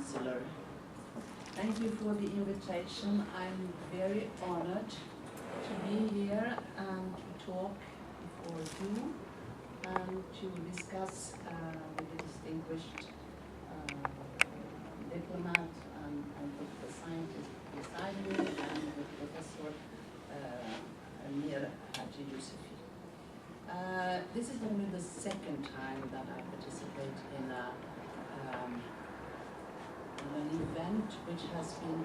Chancellor. Thank you for the invitation. I'm very honored to be here and to talk before you and to discuss with the distinguished diplomat and political scientist beside me and with Professor Amir Haji Yousefi. This is only the second time that I participate in an event which has been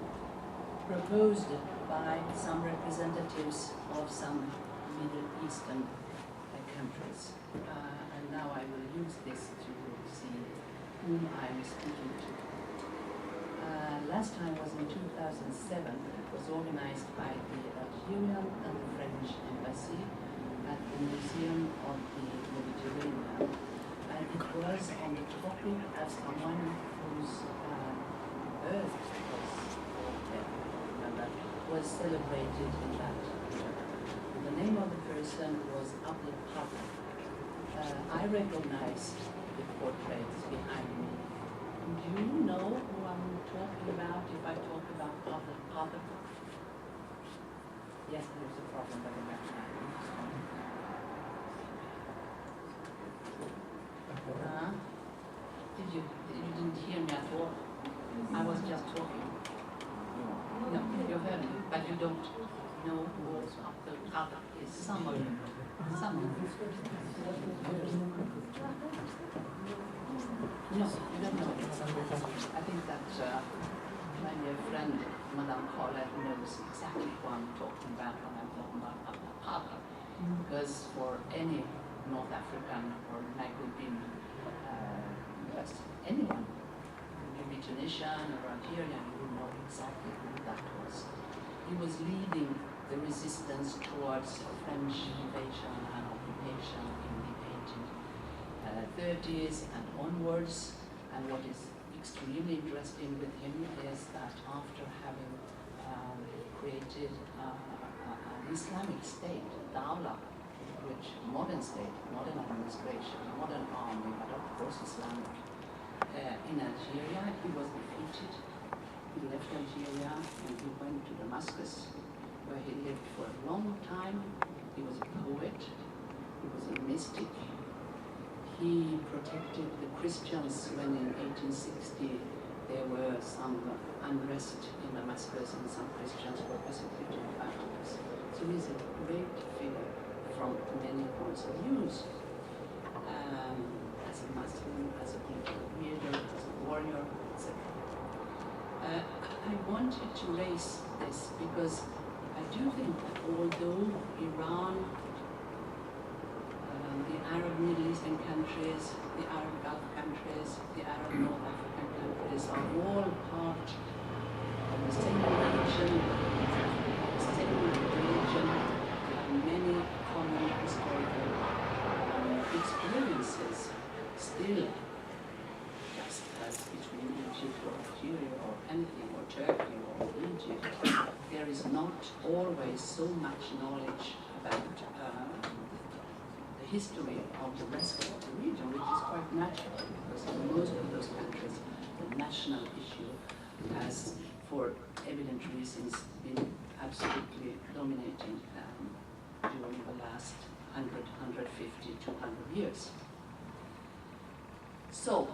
proposed by some representatives of some Middle Eastern countries. And now I will use this to see whom I'm speaking to. Last time was in 2007. It was organized by the Algerian and the French embassy at the Museum of the Mediterranean. And it was on the topic of someone whose birth was celebrated in that year. The name of the person was Abdel Qadr. I recognize the portraits behind me. Do you know who I'm talking about if I talk about Abdel Qadr? Yes, there's a problem, but I'm not. You didn't hear me at all? I was just talking. No, you heard me, but you don't know who Abdel Qadr is. Somebody. No, you don't know. I think that my dear friend, Madame Colette, knows exactly who I'm talking about when I'm talking about Abdel Qadr. Because for any North African or Maghrebian anyone, maybe Tunisian or Algerian, you will know exactly who that was. He was leading the resistance towards French invasion and occupation in the 1830s and onwards. And what is extremely interesting with him is that after having created an Islamic state, Dawla, which modern state, modern administration, modern army, but of course Islamic, in Algeria, he was defeated. He left Algeria and he went to Damascus, where he lived for a long time. He was a poet, he was a mystic. He protected the Christians when in 1860 there were some unrest in Damascus and some Christians were persecuted by others. So he's a great figure from many points of view. As a Muslim, as a political leader, as a warrior, etc. I wanted to raise this because I do think that although Iran, the Arab Middle Eastern countries, the Arab Gulf countries, the Arab North African countries are all part of the same religion, have many common historical experiences. Still, just as between Egypt or Algeria or anything, or Turkey or Egypt, there is not always so much knowledge about the history of the rest of the region, which is quite natural, because in most of those countries, the national issue has, for evident reasons, been absolutely dominating during the last 100, 150, 200 years. So,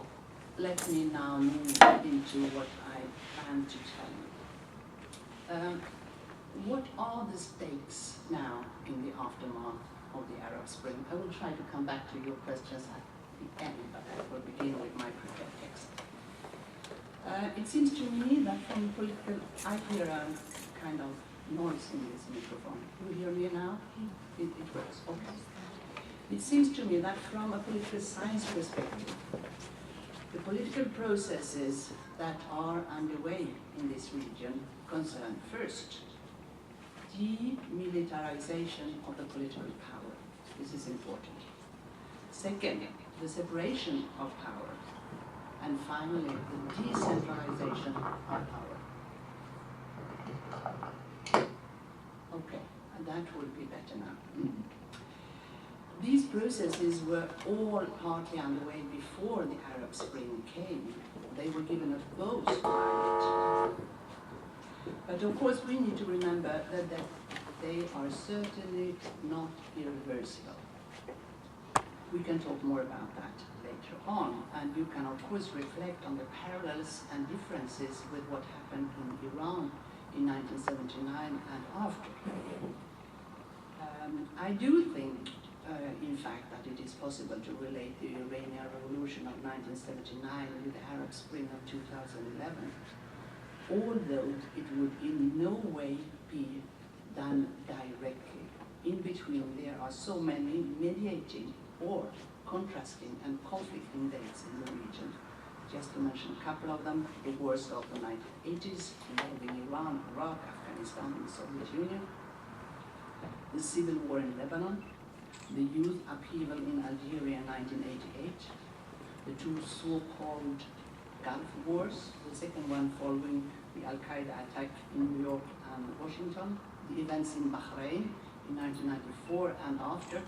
let me now move into what I plan to tell you. What are the stakes now in the aftermath of the Arab Spring? I will try to come back to your questions at the end, but I will begin with my prepared text. It seems to me that from political, I hear a kind of noise in this microphone. You hear me now? It works, okay. It seems to me that from a political science perspective, the political processes that are underway in this region concern first, demilitarization of the political power. This is important. Second, the separation of power. And finally, the decentralization of power. Okay, and that will be better now. These processes were all partly underway before the Arab Spring came. They were given a boost by it. But of course we need to remember that they are certainly not irreversible. We can talk more about that later on, and you can of course reflect on the parallels and differences with what happened in Iran in 1979 and after. I do think, in fact, that it is possible to relate the Iranian Revolution of 1979 with the Arab Spring of 2011, although it would in no way be done directly. In between, there are so many mediating or contrasting and conflicting dates in the region. Just to mention a couple of them: the wars of the 1980s involving Iran, Iraq, Afghanistan, and the Soviet Union, the civil war in Lebanon, the youth upheaval in Algeria in 1988, the two so-called Gulf Wars, the second one following the Al-Qaeda attack in New York and Washington, the events in Bahrain in 1994 and after,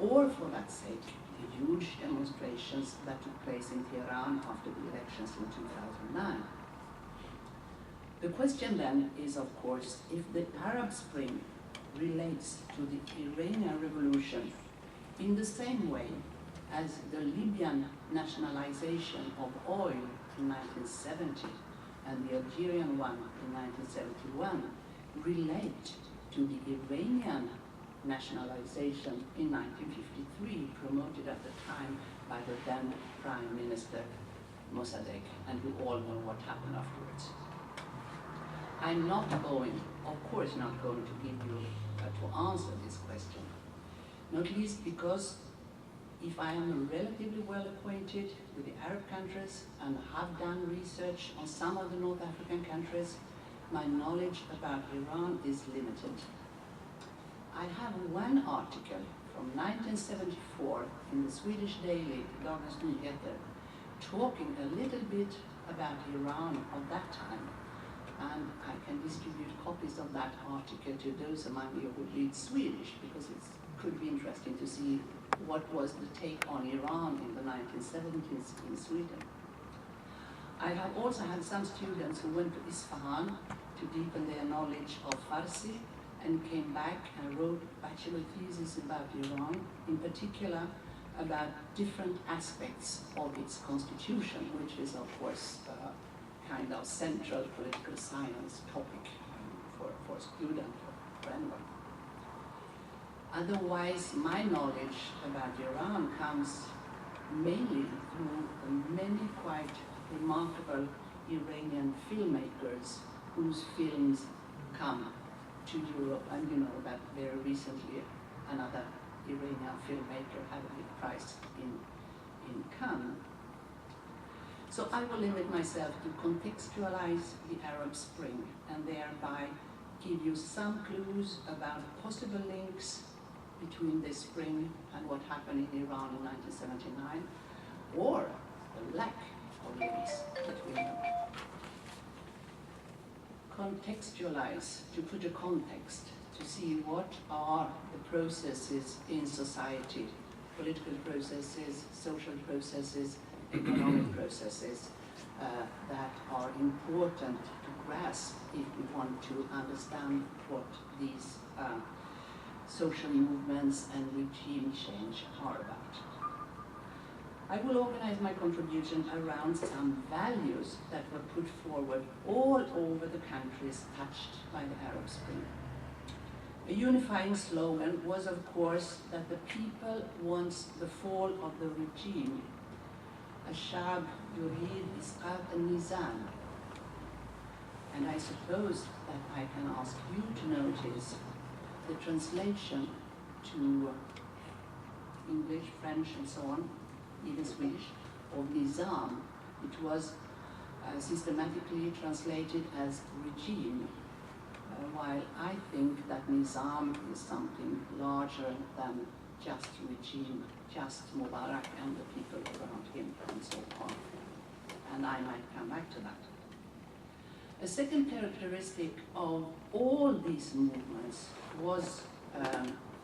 or for that sake, the huge demonstrations that took place in Tehran after the elections in 2009. The question then is, of course, if the Arab Spring relates to the Iranian Revolution in the same way as the Libyan nationalization of oil in 1970 and the Algerian one in 1971 relate to the Iranian nationalization in 1953, promoted at the time by the then Prime Minister Mossadegh, and we all know what happened afterwards. I'm not going, of course not going to give you to answer this question, not least because if I am relatively well acquainted with the Arab countries and have done research on some of the North African countries, my knowledge about Iran is limited. I have one article from 1974 in the Swedish daily Dagens Nyheter talking a little bit about Iran of that time, and I can distribute copies of that article to those among you who read Swedish, because it could be interesting to see what was the take on Iran in the 1970s in Sweden. I have also had some students who went to Isfahan to deepen their knowledge of Farsi and came back and wrote bachelor theses about Iran, in particular about different aspects of its constitution, which is of course kind of central political science topic for students, for anyone. Otherwise, my knowledge about Iran comes mainly through many quite remarkable Iranian filmmakers whose films come to Europe, and you know that very recently another Iranian filmmaker had a big prize in Cannes. So I will limit myself to contextualize the Arab Spring and thereby give you some clues about possible links between this spring and what happened in Iran in 1979, or the lack of links between them. Contextualize, to put a context, to see what are the processes in society, political processes, social processes, economic processes that are important to grasp if we want to understand what these social movements and regime change are about. I will organize my contribution around some values that were put forward all over the countries touched by the Arab Spring. A unifying slogan was, of course, that the people wants the fall of the regime. الشعب يريد إسقاط النظام. And I suppose that I can ask you to notice the translation to English, French, and so on, even Swedish, of Nizam. It was systematically translated as regime, while I think that Nizam is something larger than just regime, just Mubarak and the people around him, and so on. And I might come back to that. A second characteristic of all these movements was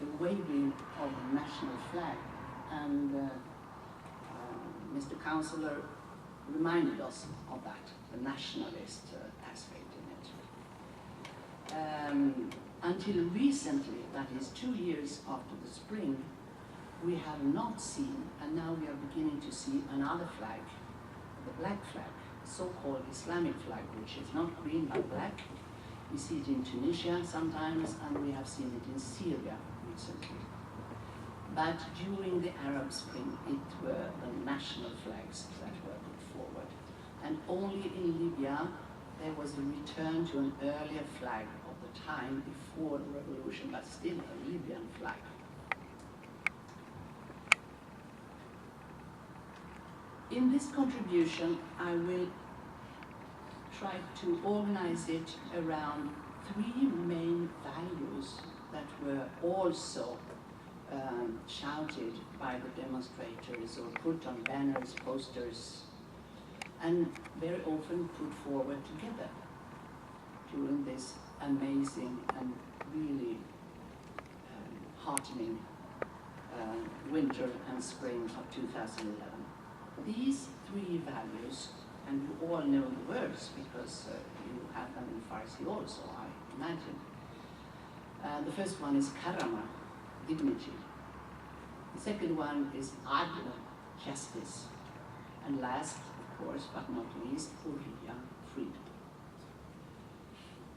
the waving of the national flag, and Mr. Councillor reminded us of that, the nationalist aspect in it. Until recently, that is 2 years after the spring, we have not seen, and now we are beginning to see another flag, the black flag, so-called Islamic flag, which is not green but black. We see it in Tunisia sometimes, and we have seen it in Syria recently. But during the Arab Spring, it were the national flags that were put forward. And only in Libya, there was a return to an earlier flag of the time before the revolution, but still a Libyan flag. In this contribution, I will try to organize it around 3 main values that were also shouted by the demonstrators or put on banners, posters, and very often put forward together during this amazing and really heartening winter and spring of 2011. These 3 values, and you all know the words because you have them in Farsi also, I imagine. The first one is karama, dignity. The second one is adl, justice. And last, of course, but not least, hurriya, freedom.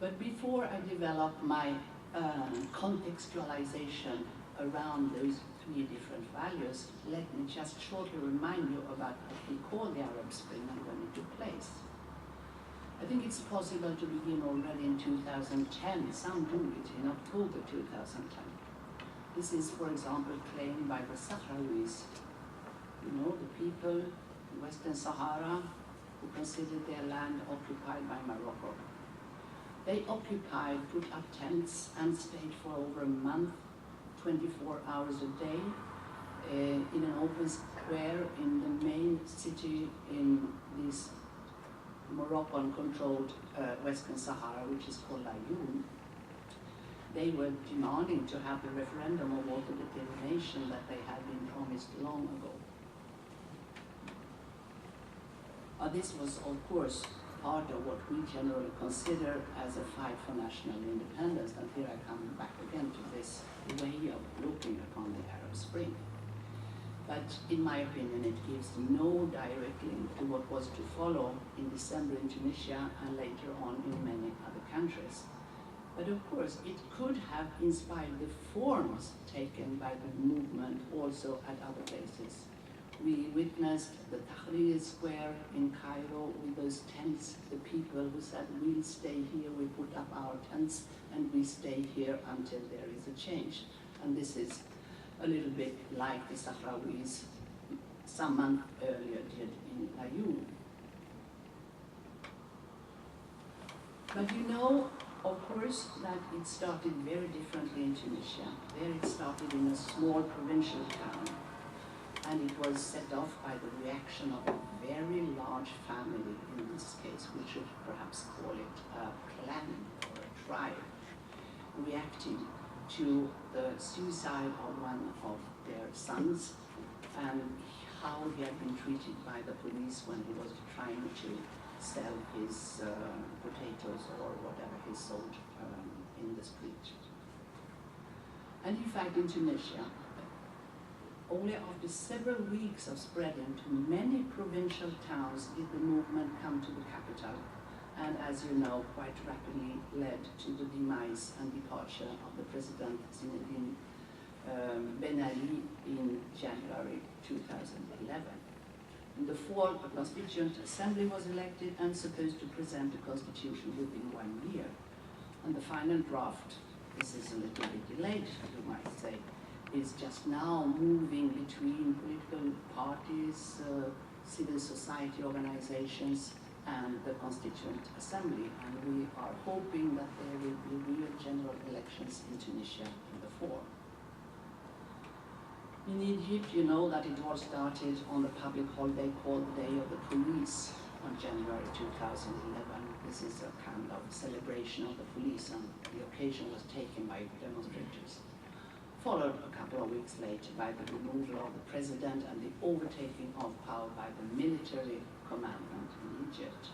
But before I develop my contextualization around those 3 different values, let me just shortly remind you about what we call the Arab Spring and when it took place. I think it's possible to begin already in 2010. Some do it in October 2010. This is, for example, claimed by the Sahrawis, you know, the people in Western Sahara who considered their land occupied by Morocco. They occupied, put up tents, and stayed for over a month, 24 hours a day, in an open square in the main city in this Moroccan-controlled Western Sahara, which is called Ayoun. They were demanding to have the referendum of autodetermination that they had been promised long ago. This was, of course, part of what we generally consider as a fight for national independence, and here I come back again to this way of looking upon the Arab Spring. But in my opinion, it gives no direct link to what was to follow in December in Tunisia and later on in many other countries. But of course, it could have inspired the forms taken by the movement also at other places. We witnessed the Tahrir Square in Cairo with those tents, the people who said, we'll stay here, we put up our tents, and we stay here until there is a change. And this is a little bit like the Sahrawis some month earlier did in Ayoun. But you know, of course, that it started very differently in Tunisia. There it started in a small provincial town, and it was set off by the reaction of a very large family, in this case, we should perhaps call it a clan or a tribe, reacting to the suicide of one of their sons and how he had been treated by the police when he was trying to sell his potatoes or whatever he sold in the street. And in fact, in Tunisia, only after several weeks of spreading to many provincial towns did the movement come to the capital, and as you know, quite rapidly led to the demise and departure of the President Zinedine Ben Ali in January 2011. In the fall, a constituent assembly was elected and supposed to present a constitution within 1 year. And the final draft, this is a little bit delayed, you might say, is just now moving between political parties, civil society organizations, and the Constituent Assembly. And we are hoping that there will be real general elections in Tunisia in the fall. In Egypt, you know that it all started on the public holiday called the Day of the Police on January 2011. This is a kind of celebration of the police, and the occasion was taken by demonstrators. followed a couple of weeks later by the removal of the president and the overtaking of power by the military commandant in Egypt.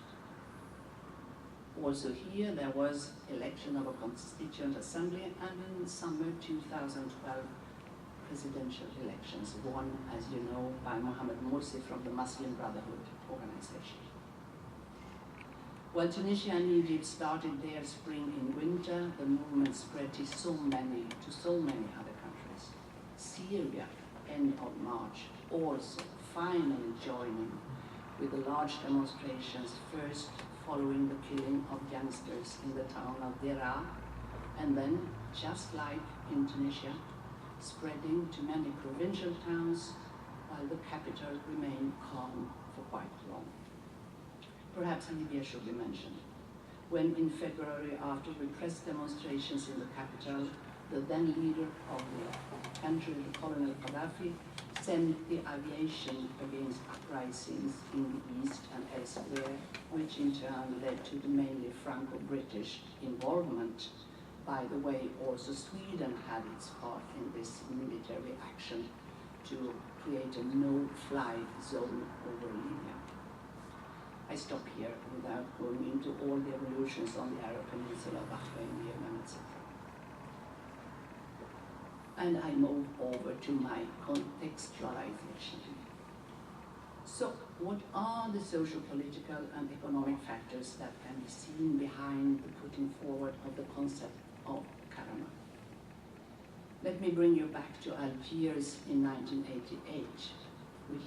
Also here there was election of a constituent assembly, and in summer 2012 presidential elections, won, as you know, by Mohammed Morsi from the Muslim Brotherhood organization. While Tunisia and Egypt started their spring in winter, the movement spread to so many other countries. Syria, end of March, also finally joining with the large demonstrations, first following the killing of youngsters in the town of Deraa, and then, just like in Tunisia, spreading to many provincial towns, while the capital remained calm for quite long. Perhaps Libya should be mentioned, when in February, after repressed demonstrations in the capital, the then leader of the country, the Colonel Gaddafi, sent the aviation against uprisings in the east and elsewhere, which in turn led to the mainly Franco-British involvement. By the way, also Sweden had its part in this military action to create a no-fly zone over Libya. I stop here without going into all the evolutions on the Arab Peninsula, Bahrain, Yemen, etc. And I move over to my contextualization. So, what are the social, political, and economic factors that can be seen behind the putting forward of the concept of Karama? Let me bring you back to Algiers in 1988, which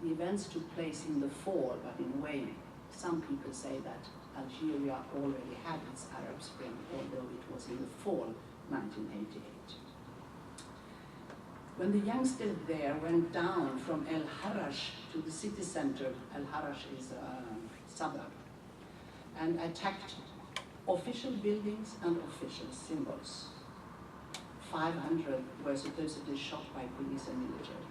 the events took place in the fall, but in a way, some people say that Algeria already had its Arab Spring, although it was in the fall 1988. When the youngsters there went down from El Harrach to the city center, El Harrach is a suburb, and attacked official buildings and official symbols. 500 were supposedly shot by police and military.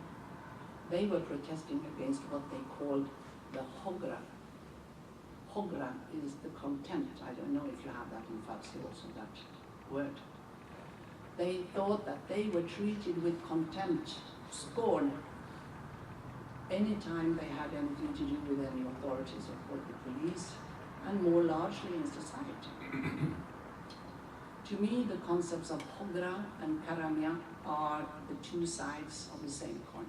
They were protesting against what they called the Hogra. Hogra is the contempt. I don't know if you have that in Farsi, also that word. They thought that they were treated with contempt, scorn, anytime they had anything to do with any authorities or the police, and more largely in society. To me, the concepts of Hogra and Karamia are the two sides of the same coin.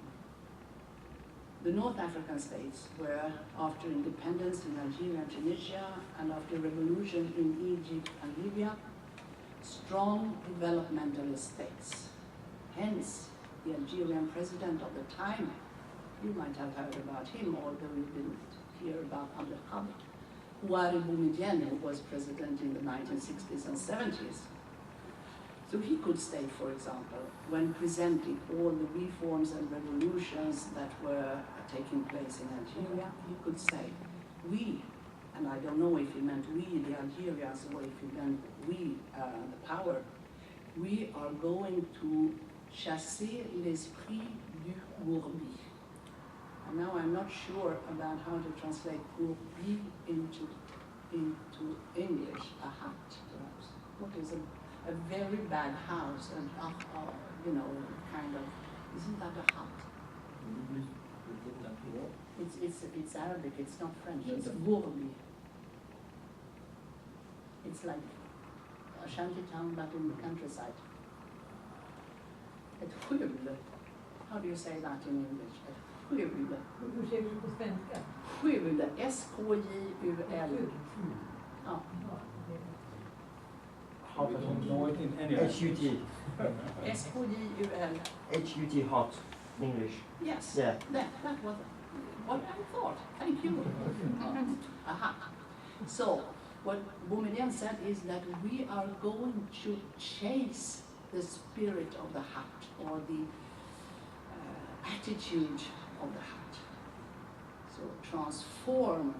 The North African states were, after independence in Algeria and Tunisia, and after revolution in Egypt and Libya, strong developmentalist states. Hence, the Algerian president of the time, you might have heard about him, although you didn't hear about Abdelhamid, Houari Boumediene, who was president in the 1960s and 70s. So he could say, for example, when presenting all the reforms and revolutions that were taking place in Algeria, he could say, we, and I don't know if he meant we, the Algerians, or if he meant we, the power, we are going to chasser l'esprit du gourbi. And now I'm not sure about how to translate gourbi into English, a hat, perhaps. What is a very bad house, and you know, kind of, isn't that a hut? It's Arabic, it's not French, it's gourbi. It's like a shanty town, but in the countryside. Ett skjul. How do you say that in English? Ett skjul. Hur säger du på svenska? Skjul, S-K-J-U-L. Ja. How does one know it in any H-U-T. S-K-J-U-L. H-U-T, hot, English. Yes. Yeah. That was what I thought. Thank you. Aha. So, what Boumediene said is that we are going to chase the spirit of the hut, or the attitude of the hut. So transform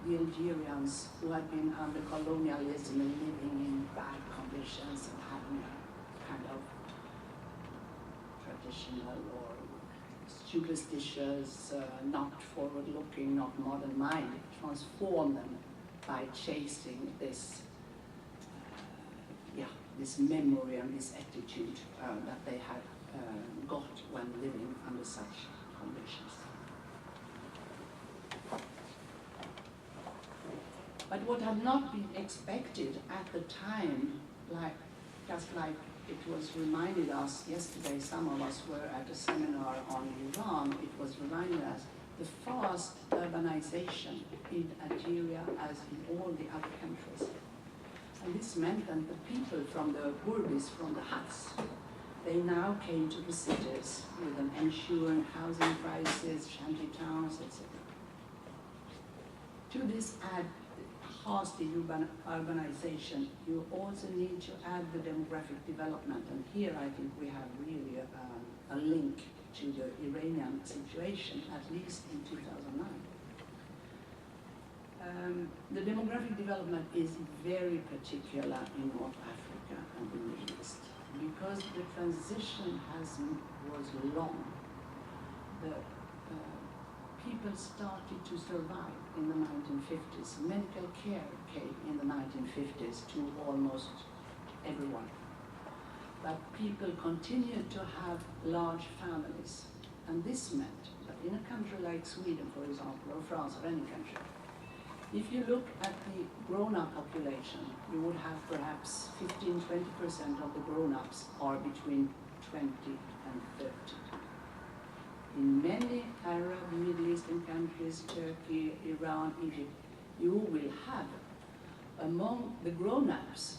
the Algerians who had been under colonialism and living in bad conditions and having a kind of traditional or superstitious, not forward-looking, not modern-minded, transform them by chasing this this memory and this attitude that they had got when living under such conditions. But what had not been expected at the time, just like it was reminded us yesterday, some of us were at a seminar on Iran, it was reminded us the fast urbanization in Algeria as in all the other countries. And this meant that the people from the burbis, from the huts, they now came to the cities with an ensuing housing crisis, shanty towns, etc. To this add hasty urbanization, you also need to add the demographic development. And here I think we have really a link to the Iranian situation, at least in 2009. The demographic development is very particular in North Africa and the Middle East because the transition was long. The people started to survive in the 1950s. Medical care came in the 1950s to almost everyone. But people continued to have large families. And this meant that in a country like Sweden, for example, or France, or any country, if you look at the grown-up population, you would have perhaps 15–20% of the grown-ups are between 20 and 30. In many Arab, Middle Eastern countries, Turkey, Iran, Egypt, you will have among the grown-ups,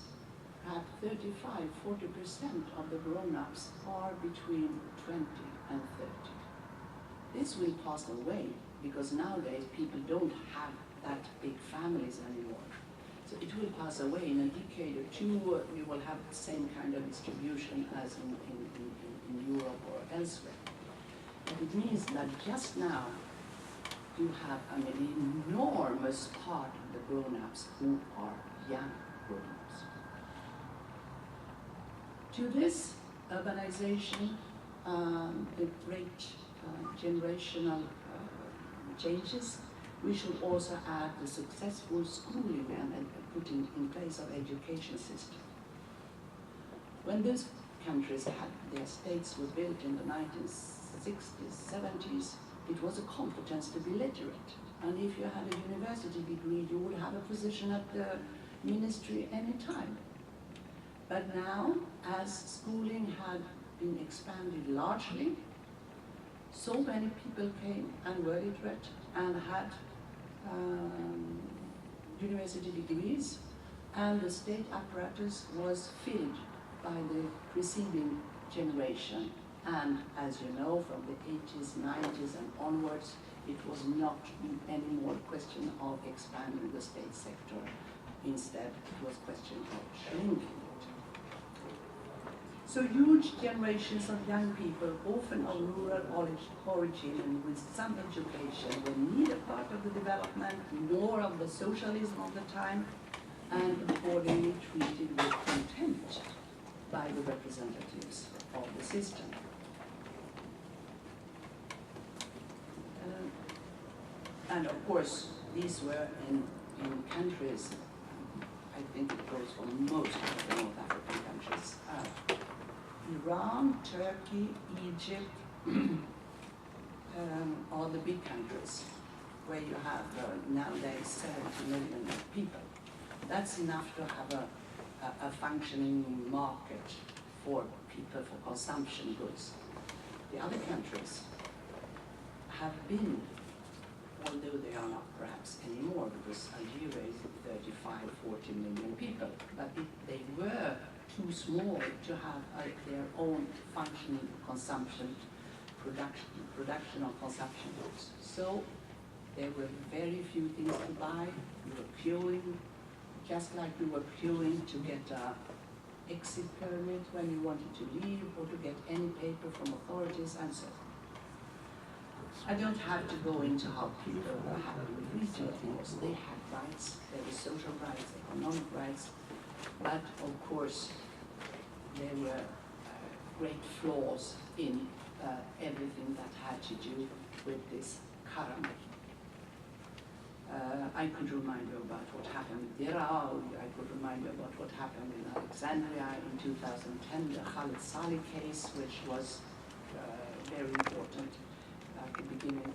perhaps 35–40% of the grown-ups are between 20 and 30. This will pass away because nowadays people don't have that big families anymore. So it will pass away in a decade or two. We will have the same kind of distribution as in Europe or elsewhere. But it means that just now you have an enormous part of the grown-ups who are young grown-ups. To this urbanization, the great generational changes, we should also add the successful schooling and putting in place of education system. When those countries had their states were built in the 1960s, 70s, it was a competence to be literate. And if you had a university degree, you would have a position at the ministry any time. But now, as schooling had been expanded largely, so many people came and were literate and had university degrees, and the state apparatus was filled by the preceding generation. And as you know, from the 80s, 90s and onwards, it was not any more question of expanding the state sector. Instead, it was a question of shrinking it. So huge generations of young people, often of rural origin and with some education, were neither part of the development nor of the socialism of the time, and accordingly treated with contempt by the representatives of the system. And of course, these were in countries, I think it goes for most of the North African countries, Iran, Turkey, Egypt are the big countries where you have nowadays 70 million people. That's enough to have a functioning market for people for consumption goods. The other countries have been, although they are not perhaps anymore, because Algeria is 35–40 million people, but they were too small to have their own functioning consumption, production of consumption goods. So there were very few things to buy. We were queuing, just like we were queuing to get an exit permit when we wanted to leave or to get any paper from authorities and so on. I don't have to go into how people were happy with retail things. They had rights, there were social rights, economic rights, but of course there were great flaws in everything that had to do with this karam. I could remind you about what happened in Iraq, I could remind you about what happened in Alexandria in 2010, the Khalid Saleh case, which was very important at the beginning